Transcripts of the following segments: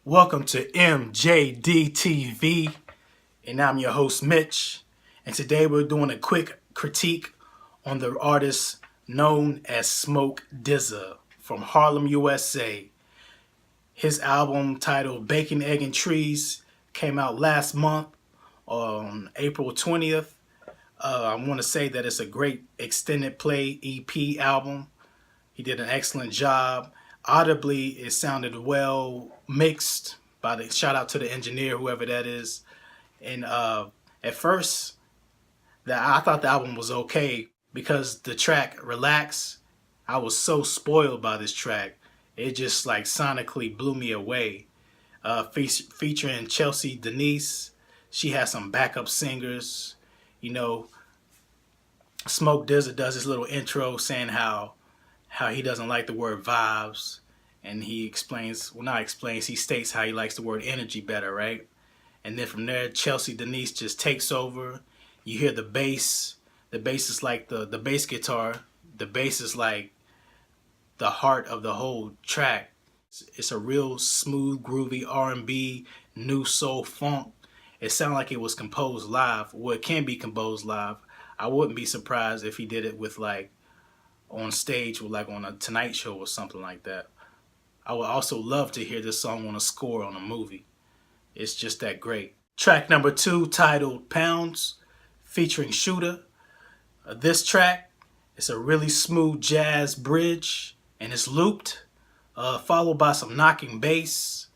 Welcome to mjdee TV, and I'm your host Mitch. And today we're doing a quick critique on the artist known as DZA from Harlem, USA. His album titled Bacon, Egg, and Trees came out last month on April 20th. I want to say that it's a great extended play EP album. He did an excellent job. Audibly, it sounded well mixed by the shout out to the engineer, whoever that is. And at first, I thought the album was okay because the track Relax, I was so spoiled by this track. It just like sonically blew me away. Featuring Chelsea Denise. She has some backup singers. You know, DZA does this little intro saying how he doesn't like the word vibes, and he he states how he likes the word energy better, right? And then from there, Chelsea Denise just takes over. You hear the bass. The bass is like the bass guitar. The bass is like the heart of the whole track. It's a real smooth, groovy R&B, new soul funk. It sounds like it was composed live. Well, it can be composed live. I wouldn't be surprised if he did it with like on stage, or like on a Tonight Show or something like that. I would also love to hear this song on a score on a movie. It's just that great. Track number 2, titled Pounds, featuring Shooter. This track is a really smooth jazz bridge, and it's looped, followed by some knocking bass.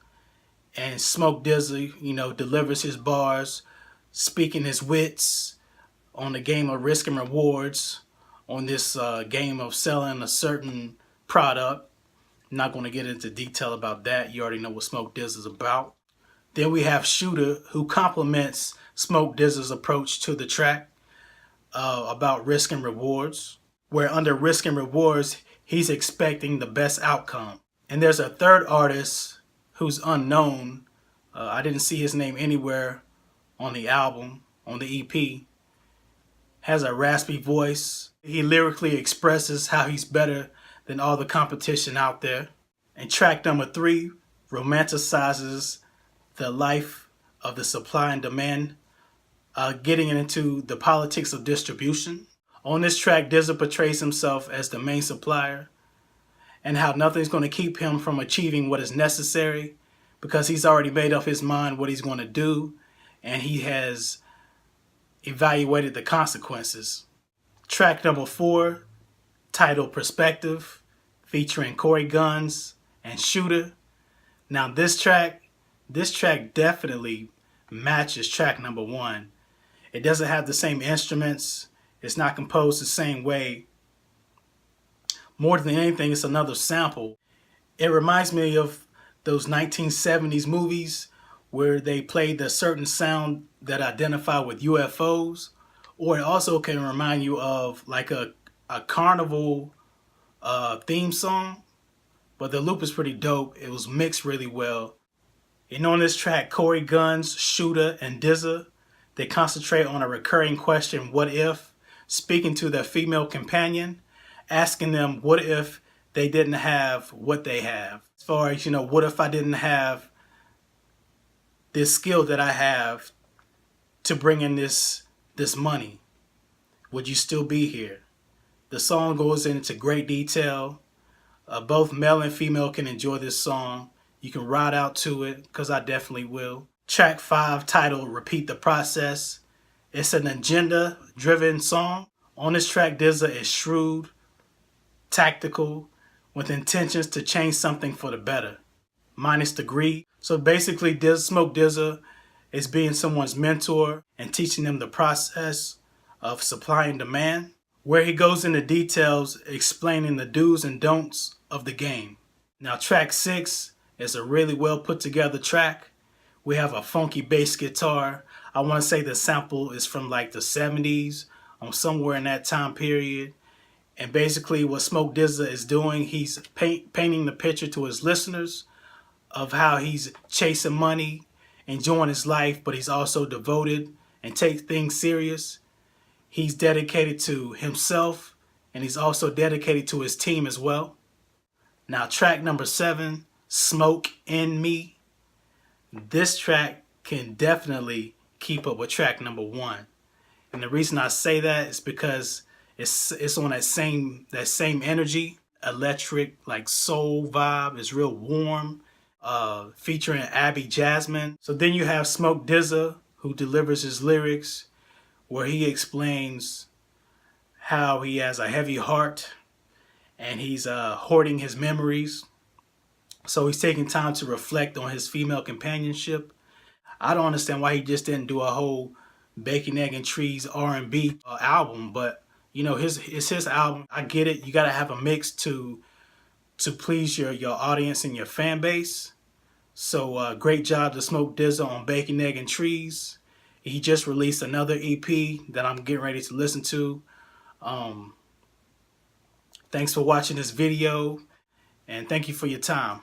And DZA, delivers his bars, speaking his wits on the game of risk and rewards, on this game of selling a certain product. I'm not going to get into detail about that. You already know what DZA is about. Then we have Shooter, who compliments DZA's approach to the track about risk and rewards, where under risk and rewards, he's expecting the best outcome. And there's a third artist who's unknown. I didn't see his name anywhere on the album, on the EP. Has a raspy voice. He lyrically expresses how he's better than all the competition out there. And track number 3 romanticizes the life of the supply and demand, getting into the politics of distribution. On this track, DZA portrays himself as the main supplier and how nothing's going to keep him from achieving what is necessary because he's already made up his mind what he's going to do, and he has evaluated the consequences. Track number 4, titled Perspective, featuring Corey Guns and Shooter. Now this track definitely matches track number 1. It doesn't have the same instruments. It's not composed the same way. More than anything, it's another sample. It reminds me of those 1970s movies where they played a certain sound that identify with UFOs, or it also can remind you of like a carnival theme song, but the loop is pretty dope. It was mixed really well. On this track, Corey Guns, Shooter, and DZA, they concentrate on a recurring question, what if, speaking to their female companion, asking them what if they didn't have what they have. As far as, what if I didn't have this skill that I have to bring in this money? Would you still be here? The song goes into great detail. Both male and female can enjoy this song. You can ride out to it, because I definitely will. Track 5, titled Repeat the Process. It's an agenda-driven song. On this track, DZA is shrewd, tactical, with intentions to change something for the better, minus the greed. So basically, DZA is being someone's mentor and teaching them the process of supply and demand, where he goes into details explaining the do's and don'ts of the game. Now track 6 is a really well put together track. We have a funky bass guitar. I want to say the sample is from like the 70s, somewhere in that time period. And basically what DZA is doing, he's painting the picture to his listeners of how he's chasing money, enjoying his life, but he's also devoted and takes things serious. He's dedicated to himself, and he's also dedicated to his team as well. Now track number 7, Smoke in Me. this track can definitely keep up with track number 1. And the reason I say that is because it's on that same energy, electric, like soul vibe. It's real warm, featuring Abby Jasmine. So then you have Smoke DZA, who delivers his lyrics, where he explains how he has a heavy heart and he's hoarding his memories. So he's taking time to reflect on his female companionship. I don't understand why he just didn't do a whole Bacon, Egg, and Trees R&B album, but you know, it's his album. I get it. You got to have a mix to please your audience and your fan base. So great job to Smoke DZA on Bacon, Egg, and Trees. He just released another EP that I'm getting ready to listen to. Thanks for watching this video, and thank you for your time.